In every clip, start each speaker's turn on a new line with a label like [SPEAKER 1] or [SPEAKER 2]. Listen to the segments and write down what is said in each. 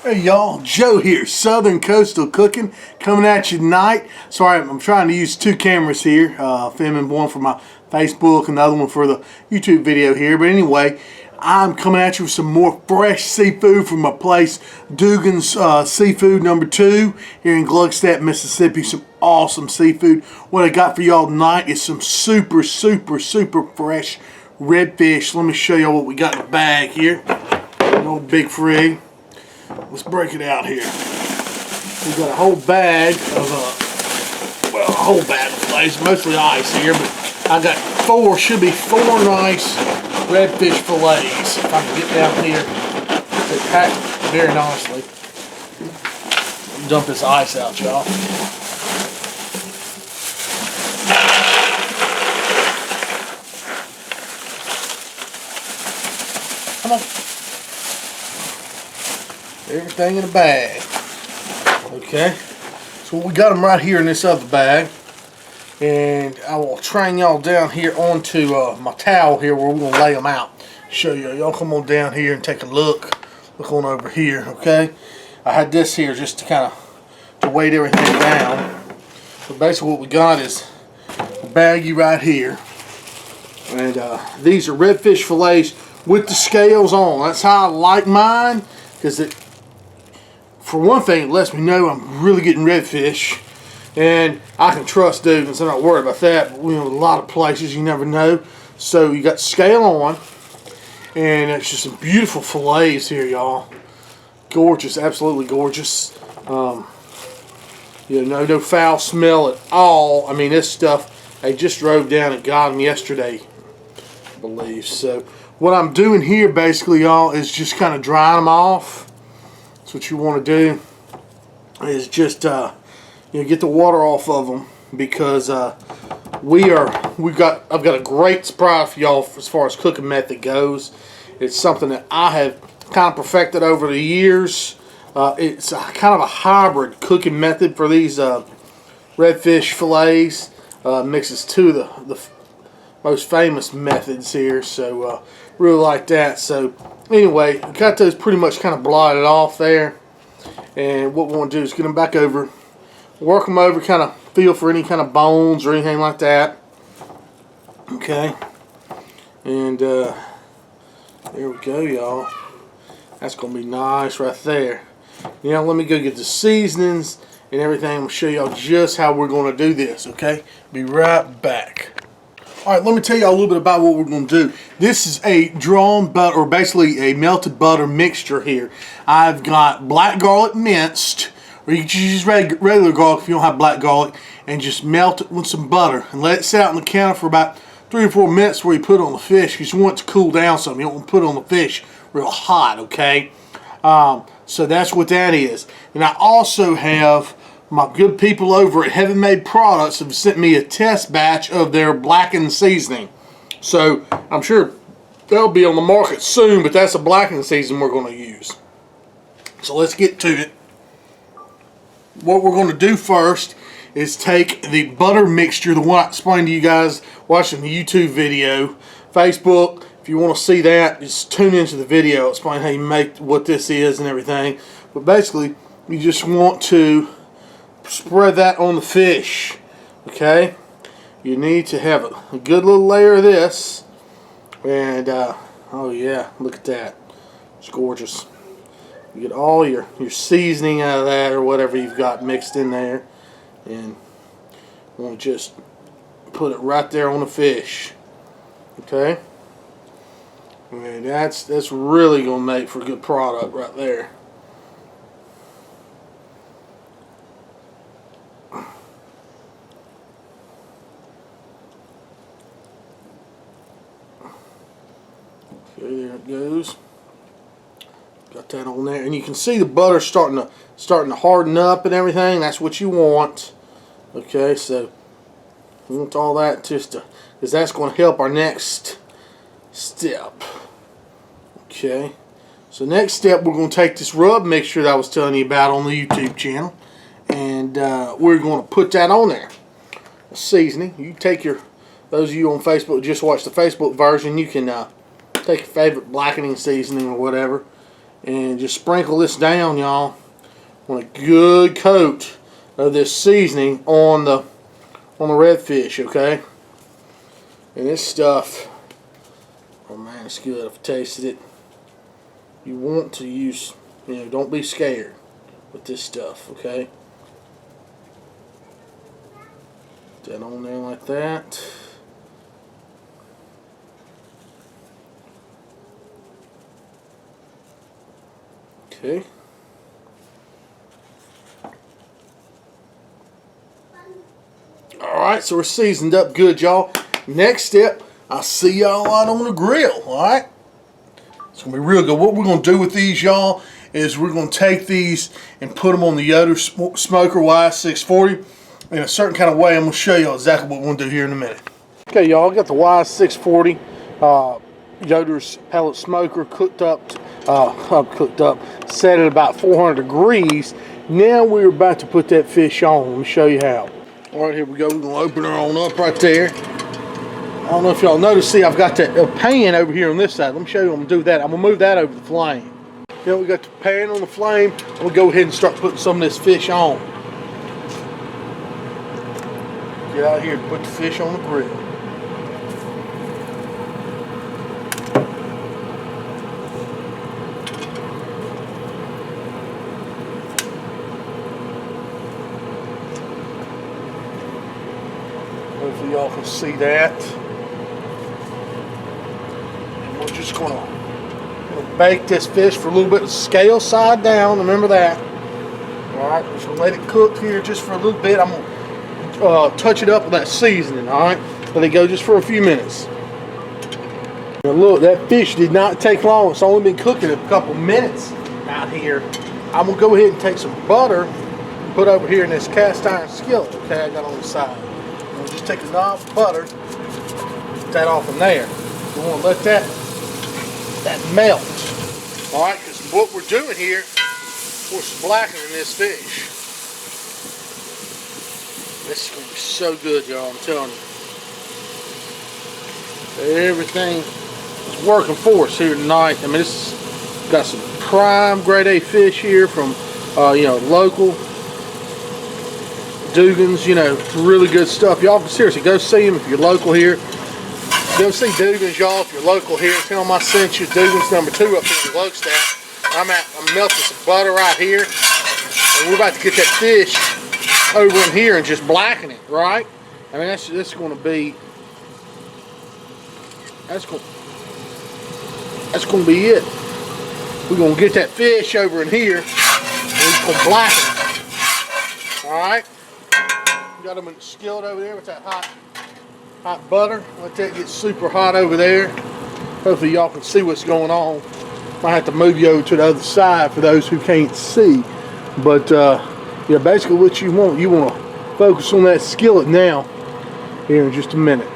[SPEAKER 1] Hey y'all, Joe here, Southern Coastal Cooking, coming at you tonight. Sorry, I'm trying to use two cameras here, filming one for my Facebook and the other one for the YouTube video here. But anyway, I'm coming at you with some more fresh seafood from my place, Dugan's Seafood #2 here in Gluckstadt, Mississippi. Some awesome seafood. What I got for y'all tonight is some super fresh redfish. Let me show y'all what we got in the bag here. An old big frig. Let's break it out here. We've got a whole bag of, well, a whole bag of fillets, mostly ice here, but I got should be four nice redfish fillets. If I can get down here, they pack very nicely. Dump this ice out, y'all. Come on. Everything in the bag. Okay, so we got them right here in this other bag, and I will train y'all down here onto my towel here where we're gonna lay them out. Show you. Y'all come on down here and take a look. Look on over here. Okay, I had this here just to kind of weight everything down. But basically, what we got is a baggie right here, and these are redfish fillets with the scales on. That's how I like mine, because for one thing, it lets me know I'm really getting redfish, and I can trust Dugan's. I'm not worried about that. But, you know, a lot of places you never know. So you got scale on, and it's just some beautiful fillets here, y'all. Gorgeous, absolutely gorgeous. You know, no foul smell at all. I mean, this stuff, I just drove down and got them yesterday, I believe. So what I'm doing here, basically, y'all, is just kind of drying them off. So what you want to do is just you know, get the water off of them, because I've got a great surprise for y'all as far as cooking method goes. It's something that I have kind of perfected over the years. It's kind of a hybrid cooking method for these redfish fillets. Mixes two of the most famous methods here, so really like that. So anyway, got those pretty much kind of blotted off there, and what we want to do is get them back over, work them over, kind of feel for any kind of bones or anything like that. Okay, and there we go, y'all. That's gonna be nice right there. Now let me go get the seasonings and everything. I'm gonna show y'all just how we're gonna do this. Okay, be right back. Alright, let me tell you a little bit about what we're going to do. This is a drawn butter, or basically a melted butter mixture here. I've got black garlic minced, or you can use regular garlic if you don't have black garlic, and just melt it with some butter and let it sit out on the counter for about 3 or 4 minutes before you put it on the fish, because you want it to cool down some. You don't want to put it on the fish real hot, okay? So that's what that is. And I also have my good people over at Heaven Made Products have sent me a test batch of their Blacken seasoning. So I'm sure they'll be on the market soon, but that's a Blacken seasoning we're going to use. So let's get to it. What we're going to do first is take the butter mixture, the one I explained to you guys watching the YouTube video. Facebook, if you want to see that, just tune into the video. I'll explain how you make what this is and everything. But basically, you just want to spread that on the fish. Okay, you need to have a good little layer of this, and oh yeah, look at that, it's gorgeous. You get all your seasoning out of that, or whatever you've got mixed in there, and you want to just put it right there on the fish. Okay, and that's really gonna make for a good product right there. Okay, there it goes. Got that on there, and you can see the butter starting to harden up and everything. That's what you want. Okay, so you want all that just to, because that's going to help our next step. Okay, so next step, we're going to take this rub mixture that I was telling you about on the YouTube channel, and we're going to put that on there. A seasoning. You take your, those of you on Facebook just watch the Facebook version, you can take your favorite blackening seasoning or whatever, and just sprinkle this down, y'all, on a good coat of this seasoning on the redfish, okay? And this stuff, oh man, it's good. I've tasted it. You want to use, don't be scared with this stuff, okay? Put that on there like that. Okay. Alright, so we're seasoned up good, y'all. Next step, I'll see y'all out on the grill, alright? It's going to be real good. What we're going to do with these, y'all, is we're going to take these and put them on the Yoder Smoker Y640 in a certain kind of way. I'm going to show y'all exactly what we're going to do here in a minute. Okay, y'all, I got the Y640 Yoder's pellet smoker cooked up, set at about 400 degrees. Now we're about to put that fish on. Let me show you how. Alright, here we go. We're going to open her on up right there. I don't know if y'all notice, see, I've got that pan over here on this side. Let me show you I'm going to do that. I'm going to move that over the flame. We got the pan on the flame. I'm going to go ahead and start putting some of this fish on. Get out here and put the fish on the grill. Hopefully y'all can see that. And we're just going to bake this fish for a little bit, scale side down, remember that. Alright, just going to let it cook here just for a little bit. I'm going to touch it up with that seasoning, alright? Let it go just for a few minutes. Now look, that fish did not take long. It's only been cooking a couple minutes out here. I'm going to go ahead and take some butter and put over here in this cast iron skillet, okay, I got on the side. We'll just take a knob of butter, put that off in there. We want to let that melt. Alright, because what we're doing here, we're blackening this fish. This is going to be so good, y'all, I'm telling you. Everything is working for us here tonight. I mean, this has got some prime grade A fish here from, local Dugan's, really good stuff. Y'all can seriously go see them if you're local here. Go see Dugan's, y'all, if you're local here. Tell them I sent you Dugan's #2 up here in Glowstaff. I'm melting some butter right here. And we're about to get that fish over in here and just blacken it, right? I mean, that's going to be, that's going to be it. We're going to get that fish over in here and we're going to blacken it. Alright? Got them in the skillet over there with that hot butter. Let that get super hot over there. Hopefully y'all can see what's going on. Might have to move you over to the other side for those who can't see. But yeah, basically what you want to focus on that skillet now here in just a minute.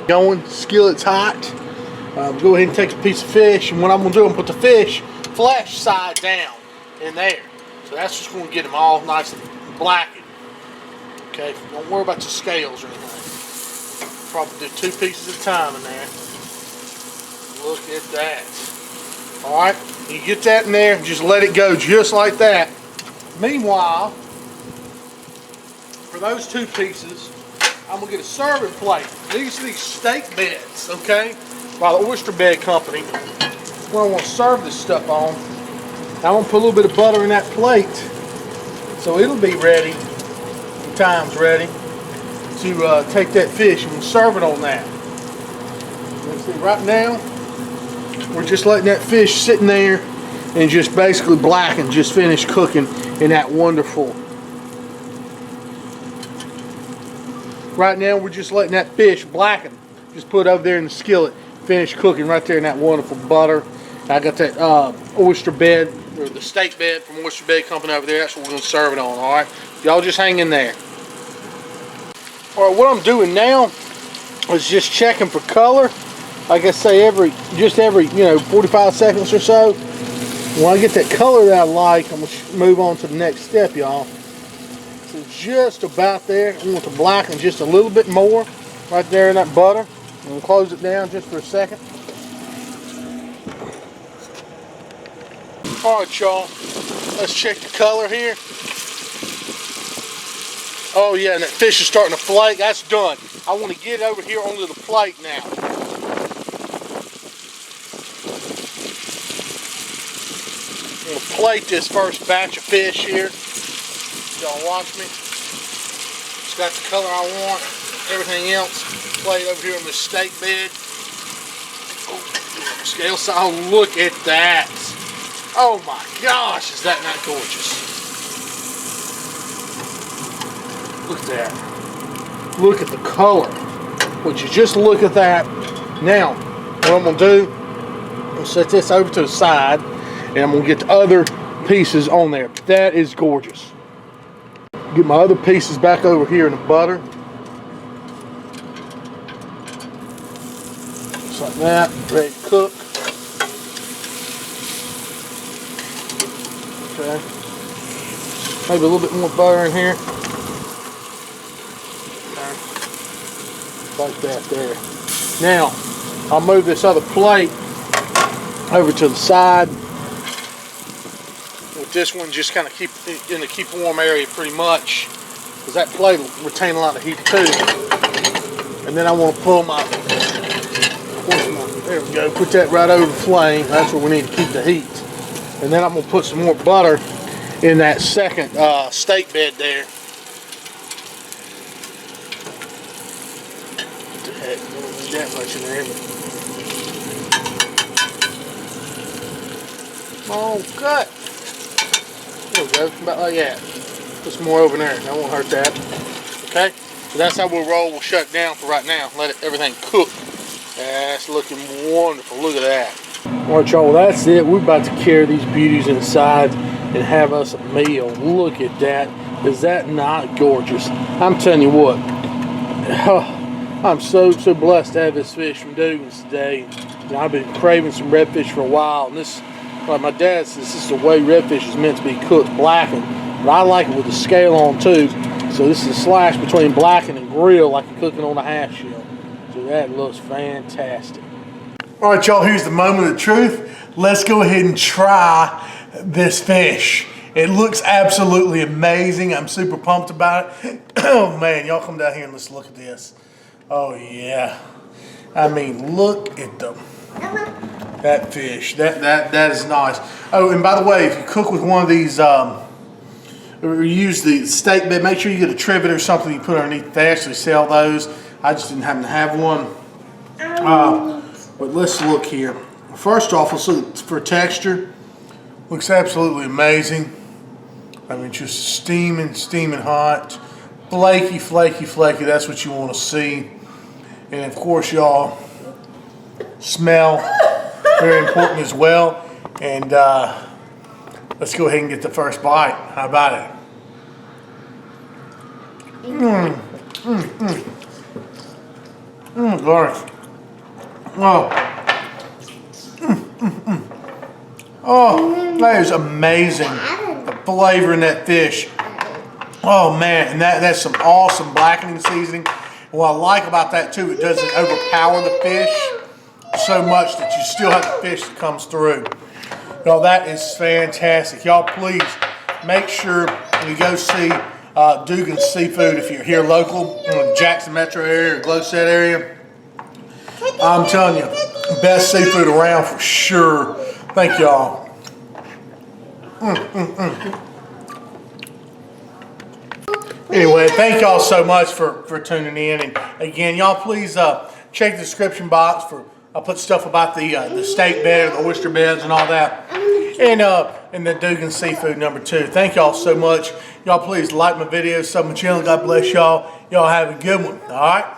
[SPEAKER 1] Going, skillet's hot. Go ahead and take a piece of fish, and what I'm going to do, I'm going to put the fish flesh side down in there. So that's just going to get them all nice and blackened. Okay, don't worry about the scales or anything. Probably do 2 pieces at a time in there. Look at that. Alright, you get that in there and just let it go just like that. Meanwhile, for those 2 pieces, I'm going to get a serving plate. These are these steak beds, okay, by the Oyster Bed Company. Where I want to serve this stuff on. I'm going to put a little bit of butter in that plate so it'll be ready, the time's ready, to take that fish and we'll serve it on that. Let's see, right now, we're just letting that fish sitting there and just basically blacken, just finished cooking in that wonderful. Right now, we're just letting that fish blacken. Just put it over there in the skillet, finished cooking right there in that wonderful butter. I got that oyster bed, or the steak bed from Oyster Bed Company over there. That's what we're going to serve it on, alright? Y'all just hang in there. Alright, what I'm doing now is just checking for color. Like I say, every 45 seconds or so. When I get that color that I like, I'm going to move on to the next step, y'all. So just about there. I want to blacken just a little bit more right there in that butter. I'm going to close it down just for a second. All right, y'all. Let's check the color here. Oh yeah, and that fish is starting to flake. That's done. I want to get it over here onto the plate now. I'm going to plate this first batch of fish here. Y'all watch me. It's got the color I want. Everything else plate over here on this steak bed. Oh, scale size. Oh, look at that. Oh my gosh, is that not gorgeous? Look at that. Look at the color. Would you just look at that? Now, what I'm going to do, I'm going to set this over to the side, and I'm going to get the other pieces on there. That is gorgeous. Get my other pieces back over here in the butter. Just like that, ready to cook. Okay. Maybe a little bit more butter in here. Like that there. Now, I'll move this other plate over to the side. With this one, just kind of keep in the keep warm area pretty much, because that plate will retain a lot of heat too. And then I want to pull my, there we go, put that right over the flame. That's where we need to keep the heat. And then I'm going to put some more butter in that second steak bed there. What the heck, I don't need that much in there. Oh, good. There we go, about like that. Put some more over there, that won't hurt that. Okay, so that's how we'll roll. We'll shut it down for right now. Let everything cook. That's looking wonderful, look at that. Alright y'all, well that's it. We're about to carry these beauties inside and have us a meal. Look at that. Is that not gorgeous? I'm telling you what, I'm so blessed to have this fish from Dugan's today. You know, I've been craving some redfish for a while, and this, like my dad says, this is the way redfish is meant to be cooked, blackened. But I like it with the scale on too. So this is a slash between Blacken and Grill, like you're cooking on a half shell. So that looks fantastic. All right, y'all, here's the moment of truth. Let's go ahead and try this fish. It looks absolutely amazing. I'm super pumped about it. Oh man, y'all come down here and let's look at this. Oh yeah. I mean, look at that fish. That is nice. Oh, and by the way, if you cook with one of these, or use the steak bed, make sure you get a trivet or something you put underneath. They actually sell those. I just didn't happen to have one. But let's look here. First off, let's look for texture. Looks absolutely amazing. I mean, just steaming hot. Flaky, flaky, flaky. That's what you want to see. And of course, y'all, smell, very important as well. And let's go ahead and get the first bite. How about it? Gosh. Oh, that is amazing. The flavor in that fish. Oh man, and that's some awesome blackening seasoning. What I like about that too, it doesn't overpower the fish so much that you still have the fish that comes through. Y'all, that is fantastic. Y'all, please make sure you go see Dugan's Seafood if you're here local in the Jackson metro area or Glosette area. I'm telling you, best seafood around for sure. Thank y'all. Anyway, thank y'all so much for tuning in. And again, y'all please check the description box for I'll put stuff about the steak bed, the oyster beds, and all that. And the Dugan Seafood #2. Thank y'all so much. Y'all please like my videos, sub my channel. God bless y'all. Y'all have a good one. All right.